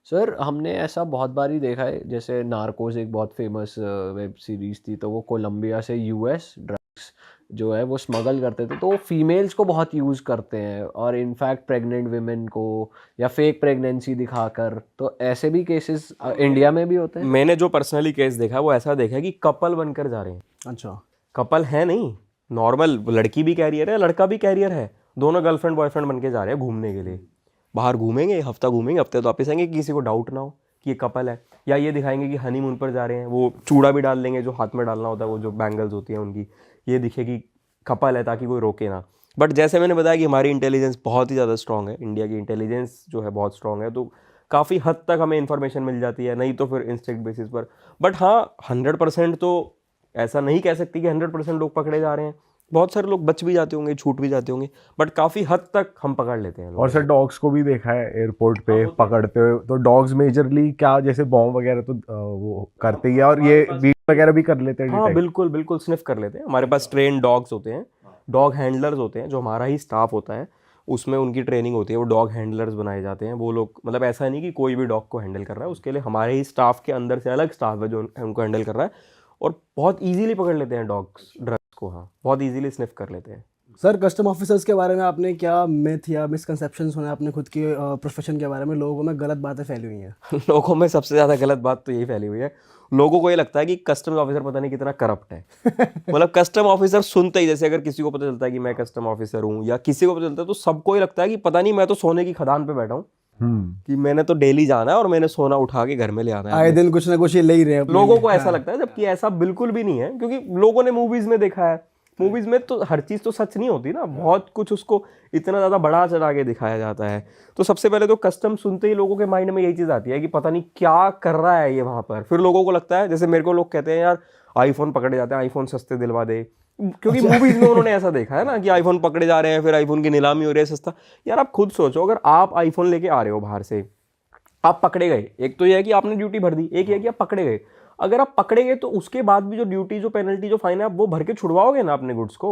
Sir हमने ऐसा बहुत बार ही देखा है, जैसे नार्कोस एक बहुत फेमस वेब सीरीज थी, तो वो कोलंबिया से यूएस ड्रग्स जो है वो स्मगल करते थे, तो वो फीमेल्स को बहुत यूज़ करते हैं और इनफैक्ट प्रेग्नेंट विमेन को या फेक प्रेगनेंसी दिखाकर, तो ऐसे भी केसेस इंडिया में भी होते हैं। मैंने जो पर्सनली केस देखा वो ऐसा देखा कि कपल बनकर जा रहे हैं। अच्छा। कपल है नहीं, नॉर्मल लड़की भी कैरियर है, लड़का भी कैरियर है, दोनों गर्लफ्रेंड बॉयफ्रेंड बन के जा रहे हैं घूमने के लिए। बाहर घूमेंगे, हफ्ता घूमेंगे, हफ्ते तो वापस आएंगे, किसी को डाउट ना हो कि ये कपल है। या ये दिखाएंगे कि हनीमून पर जा रहे हैं, वो चूड़ा भी डाल लेंगे जो हाथ में डालना होता है, वो जो बैंगल्स होती हैं उनकी, ये दिखे कि कपल है ताकि कोई रोके ना। बट जैसे मैंने बताया कि हमारी इंटेलिजेंस बहुत ही ज़्यादा स्ट्रॉन्ग है, इंडिया की इंटेलिजेंस जो है बहुत स्ट्रॉन्ग है, तो काफ़ी हद तक हमें इन्फॉर्मेशन मिल जाती है, नहीं तो फिर इंस्टिंक्ट बेसिस पर। बट हाँ, 100% तो ऐसा नहीं कह सकती कि 100% लोग पकड़े जा रहे हैं। बहुत सारे लोग बच भी जाते होंगे, छूट भी जाते होंगे, बट काफ़ी हद तक हम पकड़ लेते हैं और सर डॉग्स को भी देखा है एयरपोर्ट पे पकड़ते हुए, तो डॉग्स मेजरली क्या जैसे बॉम्ब वगैरह तो वो करते ही है, और ये बीट वगैरह भी कर लेते हैं हाँ डिटेक्ट। बिल्कुल बिल्कुल, स्निफ कर लेते हैं। हमारे पास ट्रेन डॉग्स होते हैं, डॉग हैंडलर्स होते हैं, जो हमारा ही स्टाफ होता है, उसमें उनकी ट्रेनिंग होती है, वो डॉग हैंडलर्स बनाए जाते हैं। वो लोग मतलब ऐसा नहीं कि कोई भी डॉग को हैंडल कर रहा है, उसके लिए हमारे ही स्टाफ के अंदर से अलग स्टाफ है जो उनको हैंडल कर रहा है, और बहुत ईजिली पकड़ लेते हैं डॉग्स ड्रग्स को। हाँ, बहुत ईजिली स्निफ कर लेते हैं। सर कस्टम ऑफिसर्स के बारे में आपने क्या मिथ या मिसकंसेप्शन सुना है अपने खुद के प्रोफेशन के बारे में? लोगों में गलत बातें फैली हुई हैं। लोगों में सबसे ज़्यादा गलत बात तो यही फैली हुई है, लोगों को ये लगता है कि कस्टम्स ऑफिसर पता नहीं कितना करप्ट है। मतलब कस्टम ऑफिसर सुनते ही, जैसे अगर किसी को पता चलता है कि मैं कस्टम ऑफिसर हूँ या किसी को पता चलता है, तो सबको ही लगता है कि पता नहीं मैं तो सोने की खदान पे बैठा हूँ, कि मैंने तो डेली जाना है और मैंने सोना उठा के घर में ले आना है। आए दिन कुछ ना कुछ ये ले ही रहे हैं अपने लोगों लिए। को ऐसा लगता है, जबकि ऐसा बिल्कुल भी नहीं है, क्योंकि लोगों ने मूवीज में देखा है। मूवीज में तो हर चीज़ तो सच नहीं होती ना, बहुत कुछ उसको इतना ज़्यादा बढ़ा चढ़ा के दिखाया जाता है। तो सबसे पहले तो कस्टम सुनते ही लोगों के माइंड में यही चीज़ आती है कि पता नहीं क्या कर रहा है ये वहाँ पर। फिर लोगों को लगता है, जैसे मेरे को लोग कहते हैं यार आईफोन पकड़े जाते हैं, आईफोन सस्ते दिलवा दे, क्योंकि मूवीज में उन्होंने ऐसा देखा है ना कि आईफोन पकड़े जा रहे हैं, फिर आईफोन की नीलामी हो रही है सस्ता। यार आप खुद सोचो, अगर आप आईफोन लेके आ रहे हो बाहर से, आप पकड़े गए, एक तो यह है कि आपने ड्यूटी भर दी, एक ये है कि आप पकड़े गए। अगर आप पकड़े गए तो उसके बाद भी जो ड्यूटी, जो पेनल्टी, जो फाइन है, आप वो भर के छुड़वाओगे ना अपने गुड्स को,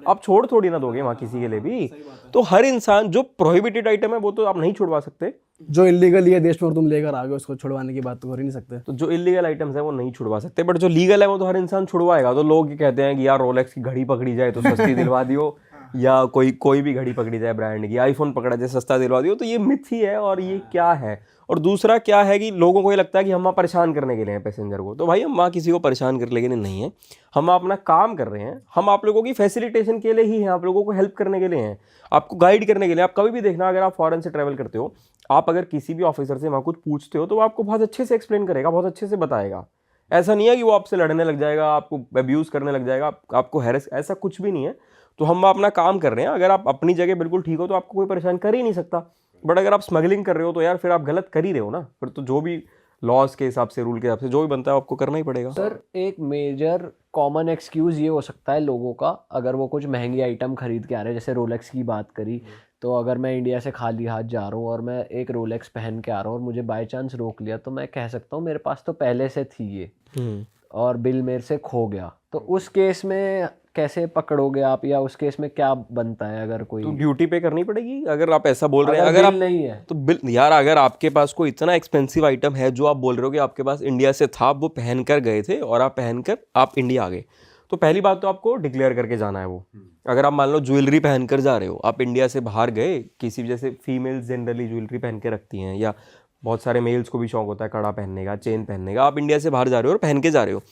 आप छोड़ थोड़ी ना दोगे वहां किसी के लिए भी। तो हर इंसान, जो प्रोहिबिटेड आइटम है वो तो आप नहीं छुड़वा सकते, जो इलीगल है देश में और तुम लेकर आ गए, उसको छुड़वाने की बात तो कर ही नहीं सकते। तो जो इलीगल आइटम्स है वो नहीं छुड़वा सकते, बट जो लीगल है वो तो हर इंसान छुड़वाएगा। तो लोग ये कहते हैं कि यार रोलेक्स की घड़ी पकड़ी जाए तो सस्ती दिलवा दियो, या कोई भी घड़ी पकड़ी जाए ब्रांड की, आईफोन पकड़ा जाए सस्ता दिलवा दियो, तो ये मिथ ही है। और ये क्या है, और दूसरा क्या है कि लोगों को ये लगता है कि हम वहाँ परेशान करने के लिए हैं पैसेंजर को। तो भाई हम वहाँ किसी को परेशान करने के लिए नहीं है, हम अपना काम कर रहे हैं, हम आप लोगों की फैसिलिटेशन के लिए ही हैं, आप लोगों को हेल्प करने के लिए हैं, आपको गाइड करने के लिए। आप कभी भी देखना, अगर आप फॉरेन से ट्रैवल करते हो, आप अगर किसी भी ऑफिसर से वहाँ कुछ पूछते हो तो वो आपको बहुत अच्छे से एक्सप्लेन करेगा, बहुत अच्छे से बताएगा। ऐसा नहीं है कि वो आपसे लड़ने लग जाएगा, आपको अब्यूज़ करने लग जाएगा, आपको हैरेस, ऐसा कुछ भी नहीं है। तो हम अपना काम कर रहे हैं, अगर आप अपनी जगह बिल्कुल ठीक हो तो आपको कोई परेशान कर ही नहीं सकता। बट अगर आप स्मगलिंग कर रहे हो तो यार फिर आप गलत कर ही रहे हो ना, फिर तो जो भी लॉज के हिसाब से, रूल के हिसाब से जो भी बनता है आपको करना ही पड़ेगा। सर एक मेजर कॉमन एक्सक्यूज़ ये हो सकता है लोगों का, अगर वो कुछ महंगी आइटम खरीद के आ रहे हैं, जैसे रोलेक्स की बात करी, तो अगर मैं इंडिया से खाली हाथ जा रहा हूँ और मैं एक रोलेक्स पहन के आ रहा हूँ और मुझे बाय चांस रोक लिया, तो मैं कह सकता हूँ मेरे पास तो पहले से थी ये और बिल मेरे से खो गया। तो उस केस में कैसे पकड़ोगे आप, या उस केस में क्या बनता है अगर कोई, तो ड्यूटी पे करनी पड़ेगी। अगर आप ऐसा बोल रहे हैं, अगर अगर आप बिल नहीं है तो बिल, यार अगर आपके पास कोई इतना एक्सपेंसिव आइटम है जो आप बोल रहे हो कि आपके पास इंडिया से था, वो पहन कर गए थे और आप पहनकर आप इंडिया आ गए, तो पहली बात तो आपको डिक्लेयर करके जाना है वो। अगर आप मान लो ज्वेलरी पहन कर जा रहे हो, आप इंडिया से बाहर गए, किसी जैसे फीमेल्स जनरली ज्वेलरी पहन के रखती हैं, या बहुत सारे मेल्स को भी शौक होता है कड़ा पहनने का, चेन पहनने का, आप इंडिया से बाहर जा रहे हो और पहन के जा रहे हो,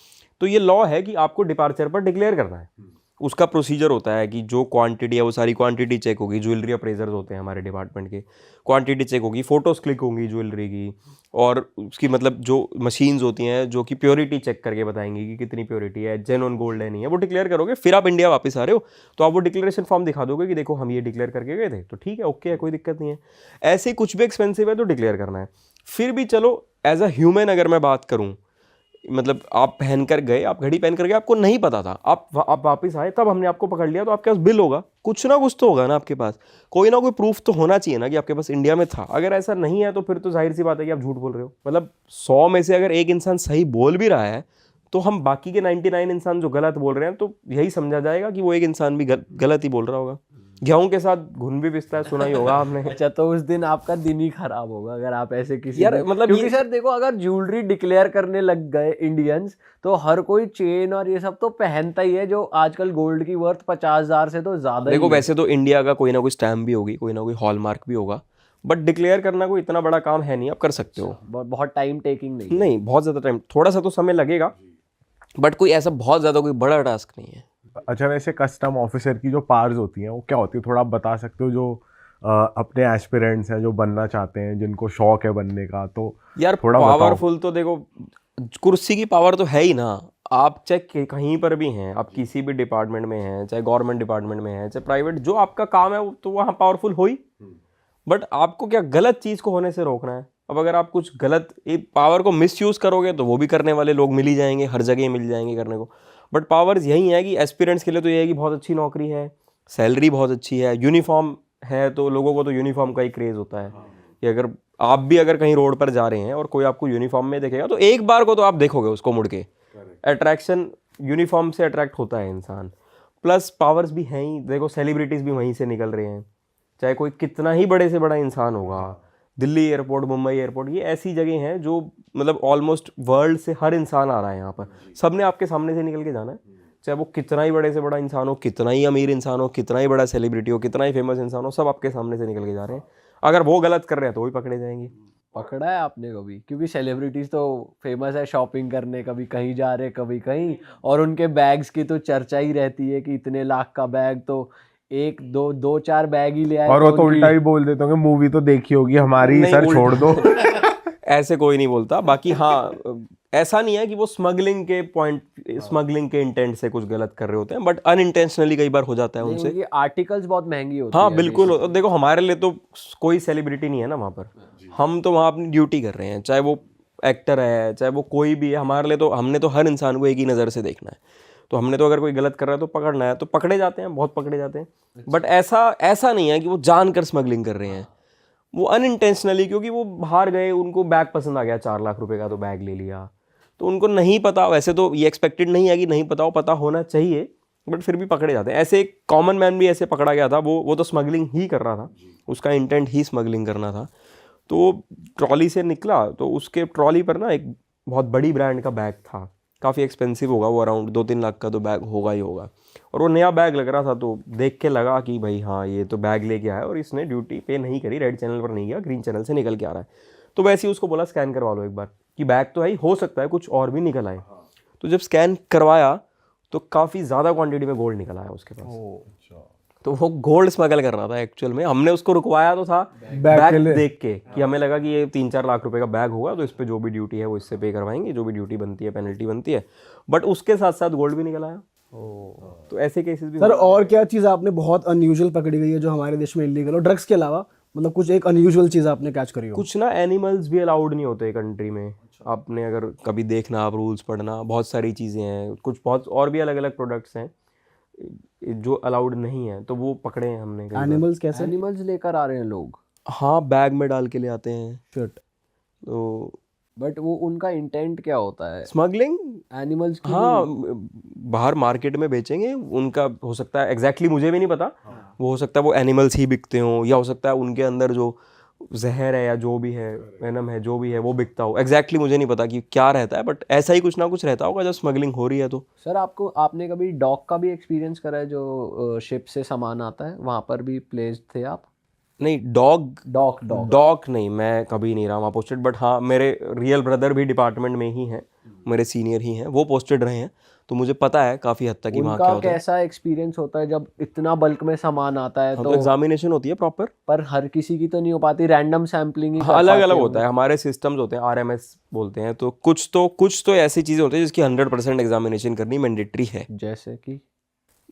तो ये लॉ है कि आपको डिपार्चर पर डिक्लेयर करना है। उसका प्रोसीजर होता है कि जो क्वांटिटी है वो सारी क्वांटिटी चेक होगी, ज्वेलरी अप्रेजर्स होते हैं हमारे डिपार्टमेंट के, क्वांटिटी चेक होगी, फोटोज़ क्लिक होंगी ज्वेलरी की, और उसकी मतलब जो मशीन्स होती हैं जो कि प्योरिटी चेक करके बताएंगी कि कितनी प्योरिटी है, जेन्युइन गोल्ड है नहीं है, वो डिक्लेयर करोगे। फिर आप इंडिया वापस आ रहे हो तो आप वो डिक्लेरेशन फॉर्म दिखा दोगे कि देखो हम ये डिक्लेयर करके गए थे, तो ठीक है, ओके है, कोई दिक्कत नहीं है। ऐसे कुछ भी एक्सपेंसिव है तो डिक्लेयर करना है। फिर भी चलो एज अ ह्यूमन अगर मैं बात करूँ, मतलब आप पहन कर गए, आप घड़ी पहन कर गए, आपको नहीं पता था, आप वापस आए, तब हमने आपको पकड़ लिया, तो आपके पास बिल होगा, कुछ ना कुछ तो होगा ना आपके पास, कोई ना कोई प्रूफ तो होना चाहिए ना कि आपके पास इंडिया में था। अगर ऐसा नहीं है तो फिर तो जाहिर सी बात है कि आप झूठ बोल रहे हो। मतलब 100 में से अगर एक इंसान सही बोल भी रहा है तो हम बाकी के 99 इंसान जो गलत बोल रहे हैं, तो यही समझा जाएगा कि वो एक इंसान भी गलत ही बोल रहा होगा। गेहूं के साथ घुन भी पिसता है, सुना ही होगा आपने। अच्छा, तो उस दिन आपका दिन ही खराब होगा अगर आप ऐसे किसी यार, को- मतलब क्योंकि ये- सर देखो, अगर ज्वेलरी डिक्लेयर करने लग गए इंडियंस, तो हर कोई चेन और ये सब तो पहनता ही है, जो आजकल गोल्ड की वर्थ 50,000 से तो ज्यादा देखो ही है। वैसे तो इंडिया का कोई ना कोई स्टैम्प भी होगी, कोई ना कोई हॉलमार्क भी होगा, बट डिक्लेयर करना कोई इतना बड़ा काम है नहीं, आप कर सकते हो। बहुत टाइम टेकिंग नहीं है। नहीं, बहुत ज़्यादा टाइम, थोड़ा सा तो समय लगेगा, बट कोई ऐसा बहुत ज़्यादा कोई बड़ा टास्क नहीं है। अच्छा, वैसे कस्टम ऑफिसर की जो पावर्स होती हैं वो क्या होती है, थोड़ा आप बता सकते हो? जो अपने एस्पिरेंट्स हैं जो बनना चाहते हैं, जिनको शौक है बनने का, तो यार थोड़ा बताओ। पावरफुल तो देखो, कुर्सी की पावर तो है ही ना। आप चाहे कहीं पर भी हैं, आप किसी भी डिपार्टमेंट में हैं, चाहे गवर्नमेंट डिपार्टमेंट में हैं, चाहे प्राइवेट, जो आपका काम है तो वहाँ पावरफुल हो ही। बट आपको क्या गलत चीज़ को होने से रोकना है। अब अगर आप कुछ गलत पावर को मिसयूज़ करोगे तो वो भी करने वाले लोग मिल ही जाएंगे, हर जगह मिल जाएंगे करने को। बट पावर्स यही है कि एस्पिरेंट्स के लिए तो ये है कि बहुत अच्छी नौकरी है, सैलरी बहुत अच्छी है, यूनिफॉर्म है, तो लोगों को तो यूनिफॉर्म का ही क्रेज़ होता है कि अगर आप भी अगर कहीं रोड पर जा रहे हैं और कोई आपको यूनिफॉर्म में देखेगा तो एक बार को तो आप देखोगे उसको मुड़ के। अट्रैक्शन यूनिफॉर्म से अट्रैक्ट होता है इंसान। प्लस पावर्स भी हैं ही, देखो सेलिब्रिटीज़ भी वहीं से निकल रहे हैं, चाहे कोई कितना ही बड़े से बड़ा इंसान होगा। दिल्ली एयरपोर्ट, मुंबई एयरपोर्ट, ये ऐसी जगह हैं जो मतलब ऑलमोस्ट वर्ल्ड से हर इंसान आ रहा है यहाँ पर, सब ने आपके सामने से निकल के जाना है, चाहे वो कितना ही बड़े से बड़ा इंसान हो, कितना ही अमीर इंसान हो, कितना ही बड़ा सेलिब्रिटी हो, कितना ही फेमस इंसान हो, सब आपके सामने से निकल के जा रहे हैं। अगर वो गलत कर रहे हैं तो वही पकड़े जाएंगे। पकड़ा है आपने कभी? क्योंकि सेलिब्रिटीज तो फेमस है शॉपिंग करने, कभी कहीं जा रहे कभी कहीं, और उनके बैग्स की तो चर्चा ही रहती है कि इतने लाख का बैग, तो एक दो दो चार बैग ही ले आए और वो तो उनकी- उल्टा ही बोल देते होंगे, मूवी तो देखी होगी हमारी, नहीं, सर छोड़ दो। ऐसे कोई नहीं बोलता। बाकी हाँ, ऐसा नहीं है कि वो स्मगलिंग के इंटेंट से कुछ गलत कर रहे होते हैं, बट अनइंटेंशनली कई बार हो जाता है नहीं, उनसे। उनकी आर्टिकल्स बहुत महंगी होती हाँ है बिल्कुल। देखो हमारे लिए तो कोई सेलिब्रिटी नहीं है ना वहाँ पर, हम तो वहाँ अपनी ड्यूटी कर रहे हैं, चाहे वो एक्टर है, चाहे वो कोई भी है। हमारे लिए तो, हमने तो हर इंसान को एक ही नज़र से देखना है, तो हमने तो अगर कोई गलत कर रहा है तो पकड़ना है, तो पकड़े जाते हैं, बहुत पकड़े जाते हैं। बट ऐसा नहीं है कि वो जानकर स्मगलिंग कर रहे हैं, वो अनइंटेंशनली, क्योंकि वो बाहर गए, उनको बैग पसंद आ गया, 4 लाख रुपए का, तो बैग ले लिया, तो उनको नहीं पता। वैसे तो ये एक्सपेक्टेड नहीं है कि नहीं पता हो, पता होना चाहिए, बट फिर भी पकड़े जाते हैं। ऐसे एक कॉमन मैन भी ऐसे पकड़ा गया था, वो तो स्मगलिंग ही कर रहा था, उसका इंटेंट ही स्मगलिंग करना था। तो ट्रॉली से निकला, तो उसके ट्रॉली पर ना एक बहुत बड़ी ब्रांड का बैग था, काफ़ी एक्सपेंसिव होगा वो, अराउंड 2-3 लाख का तो बैग होगा ही होगा। और वो नया बैग लग रहा था, तो देख के लगा कि भाई हाँ, ये तो बैग लेके आया और इसने ड्यूटी पे नहीं करी, रेड चैनल पर नहीं गया, ग्रीन चैनल से निकल के आ रहा है। तो वैसे ही उसको बोला स्कैन करवा लो एक बार, कि बैग तो है ही, हो सकता है कुछ और भी निकल आए। तो जब स्कैन करवाया तो काफ़ी ज़्यादा क्वांटिटी में गोल्ड निकल आया उसके पास। तो वो गोल्ड स्मगल कर रहा था एक्चुअल में। हमने उसको रुकवाया तो था बैग देख के, कि हमें लगा कि ये 3-4 लाख रुपए का बैग होगा, तो इस पे जो भी ड्यूटी है वो इससे पे करवाएंगे, जो भी ड्यूटी बनती है, पेनल्टी बनती है। बट उसके साथ साथ गोल्ड भी निकल आया। तो ऐसे केसेस भी सर और क्या चीज़ आपने बहुत अनयूजुअल पकड़ी गई है जो हमारे देश में इलीगल हो, ड्रग्स के अलावा? मतलब कुछ एक अनयूजुअल चीज़ आपने कैच करी हो? कुछ ना एनिमल्स भी अलाउड नहीं होते कंट्री में। आपने अगर कभी देखना, आप रूल्स पढ़ना, बहुत सारी चीज़ें हैं, कुछ बहुत और भी अलग अलग प्रोडक्ट्स हैं जो अलाउड नहीं है, तो वो पकड़े हैं हमने कई बार। एनिमल्स कैसे? एनिमल्स लेकर आ रहे हैं लोग, हाँ, बैग में डाल के ले आते हैं। शिट। तो बट वो उनका इंटेंट क्या होता है? स्मगलिंग, एनिमल्स की हाँ, बाहर मार्केट में बेचेंगे, उनका हो सकता है, एग्जैक्टली मुझे भी नहीं पता, वो हो सकता है वो एनिमल्स ही बिकते हों, या हो सकता है उनके अंदर जो जहर है या जो भी है, वेनम है, जो भी है, वो बिकता हो। एग्जैक्टली मुझे नहीं पता कि क्या रहता है, बट ऐसा ही कुछ ना कुछ रहता होगा जब स्मगलिंग हो रही है तो। सर आपने कभी डॉक का भी एक्सपीरियंस करा है, जो शिप से सामान आता है, वहाँ पर भी प्लेस्ड थे आप? नहीं, डॉक डॉक नहीं, मैं कभी नहीं रहा वहाँ पोस्टेड, बट हाँ मेरे रियल ब्रदर भी डिपार्टमेंट में ही हैं, मेरे सीनियर ही हैं, वो पोस्टेड रहे हैं, तो मुझे पता है काफ़ी हद तक कि वहाँ क्या उनका होता है। कैसा एक्सपीरियंस होता है जब इतना बल्क में सामान आता है? हाँ, तो तो एग्जामिनेशन होती है प्रॉपर। पर हर किसी की तो नहीं हो पाती, रैंडम सैम्पलिंग ही कर अलग पाते अलग हो। होता है, हमारे सिस्टम्स होते हैं, RMS बोलते हैं, तो कुछ तो ऐसी चीज़ें होती है जिसकी 100% एग्जामिनेशन करनी मैंडेटरी है। जैसे कि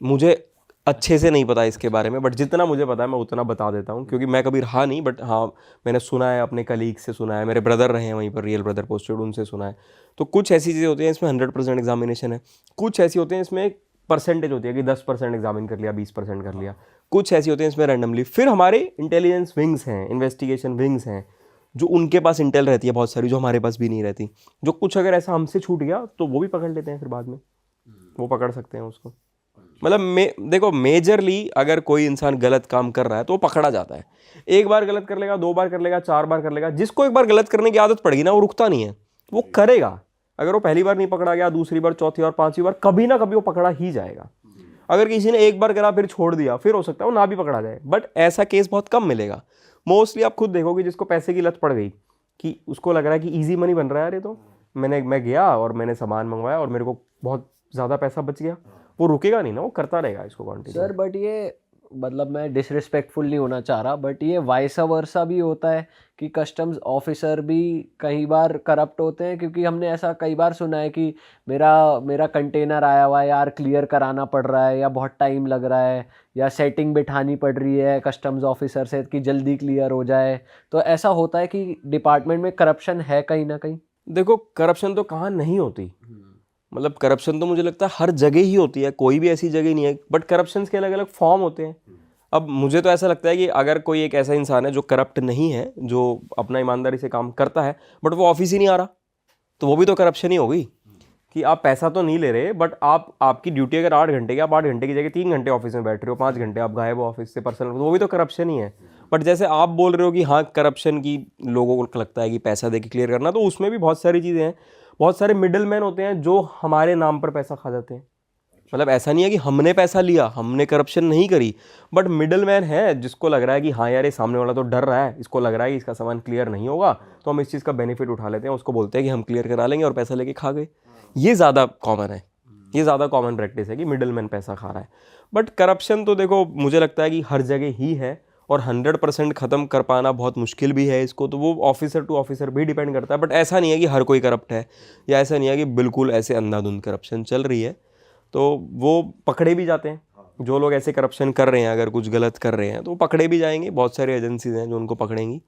मुझे अच्छे से नहीं पता इसके बारे में, बट जितना मुझे पता है मैं उतना बता देता हूँ, क्योंकि मैं कभी रहा नहीं, बट हाँ मैंने सुना है, अपने कलीग से सुना है, मेरे ब्रदर रहे हैं वहीं पर, रियल ब्रदर पोस्टेड, उनसे सुना है। तो कुछ ऐसी चीज़ें होती हैं इसमें 100% एग्जामिनेशन है, कुछ ऐसी होती हैं इसमें एक परसेंटेज होती है कि 10% एग्जामिन कर लिया, 20% कर लिया, कुछ ऐसी होती हैं इसमें रैंडमली। फिर हमारे इंटेलिजेंस विंग्स हैं, इन्वेस्टिगेशन विंग्स हैं, जो उनके पास इंटेल रहती है बहुत सारी, जो हमारे पास भी नहीं रहती, जो कुछ अगर ऐसा हमसे छूट गया तो वो भी पकड़ लेते हैं, फिर बाद में वो पकड़ सकते हैं उसको। मतलब देखो मेजरली अगर कोई इंसान गलत काम कर रहा है तो वो पकड़ा जाता है। एक बार गलत कर लेगा, 2 बार कर लेगा, 4 बार कर लेगा, जिसको एक बार गलत करने की आदत पड़ेगी ना वो रुकता नहीं है, वो करेगा। अगर वो पहली बार नहीं पकड़ा गया, दूसरी बार, चौथी बार, पांचवी बार, कभी ना कभी वो पकड़ा ही जाएगा। अगर किसी ने एक बार करा फिर छोड़ दिया, फिर हो सकता है वो ना भी पकड़ा जाए, बट ऐसा केस बहुत कम मिलेगा। मोस्टली आप खुद देखोगे जिसको पैसे की लत पड़ गई कि उसको लग रहा है कि इजी मनी बन रहा है, अरे तो मैं गया और मैंने सामान मंगवाया और मेरे को बहुत ज़्यादा पैसा बच गया, वो रुकेगा नहीं ना, वो करता रहेगा इसको कंटिन्यू। सर बट ये मतलब मैं डिसरिस्पेक्टफुल नहीं होना चाह रहा, बट ये वाइस वर्सा भी होता है कि कस्टम्स ऑफिसर भी कई बार करप्ट होते हैं, क्योंकि हमने ऐसा कई बार सुना है कि मेरा मेरा कंटेनर आया हुआ है यार, क्लियर कराना पड़ रहा है या बहुत टाइम लग रहा है या सेटिंग बिठानी पड़ रही है कस्टम्स ऑफिसर से कि जल्दी क्लियर हो जाए। तो ऐसा होता है कि डिपार्टमेंट में करप्शन है कहीं ना कहीं। देखो करप्शन तो कहाँ नहीं होती, मतलब करप्शन तो मुझे लगता है हर जगह ही होती है, कोई भी ऐसी जगह नहीं है, बट करप्शन के अलग अलग फॉर्म होते हैं। अब मुझे तो ऐसा लगता है कि अगर कोई एक ऐसा इंसान है जो करप्ट नहीं है, जो अपना ईमानदारी से काम करता है, बट वो ऑफिस ही नहीं आ रहा, तो वो भी तो करप्शन ही होगी कि आप पैसा तो नहीं ले रहे, बट आपकी ड्यूटी अगर 8 घंटे की, आप 8 घंटे की जगह 3 घंटे ऑफिस में बैठ रहे हो, 5 घंटे आप गायब हो ऑफिस से पर्सनल, तो वो भी तो करप्शन ही है। बट जैसे आप बोल रहे हो कि हाँ करप्शन की लोगों को लगता है कि पैसा दे के क्लियर करना, तो उसमें भी बहुत सारी चीज़ें हैं। बहुत सारे मिडिल मैन होते हैं जो हमारे नाम पर पैसा खा जाते हैं। मतलब ऐसा नहीं है कि हमने पैसा लिया, हमने करप्शन नहीं करी, बट मिडिल मैन है जिसको लग रहा है कि हाँ यार ये सामने वाला तो डर रहा है, इसको लग रहा है कि इसका सामान क्लियर नहीं होगा, तो हम इस चीज़ का बेनिफिट उठा लेते हैं, उसको बोलते हैं कि हम क्लियर करा लेंगे और पैसा लेके खा गए। ये ज़्यादा कॉमन है, ये ज़्यादा कॉमन प्रैक्टिस है कि मिडिल मैन पैसा खा रहा है। बट करप्शन तो देखो मुझे लगता है कि हर जगह ही है, और 100% ख़त्म कर पाना बहुत मुश्किल भी है इसको, तो वो ऑफिसर टू ऑफिसर भी डिपेंड करता है। बट ऐसा नहीं है कि हर कोई करप्ट है, या ऐसा नहीं है कि बिल्कुल ऐसे अंधाधुंध करप्शन चल रही है, तो वो पकड़े भी जाते हैं। जो लोग ऐसे करप्शन कर रहे हैं, अगर कुछ गलत कर रहे हैं तो वो पकड़े भी जाएंगे, बहुत सारी एजेंसीज हैं जो उनको पकड़ेंगी।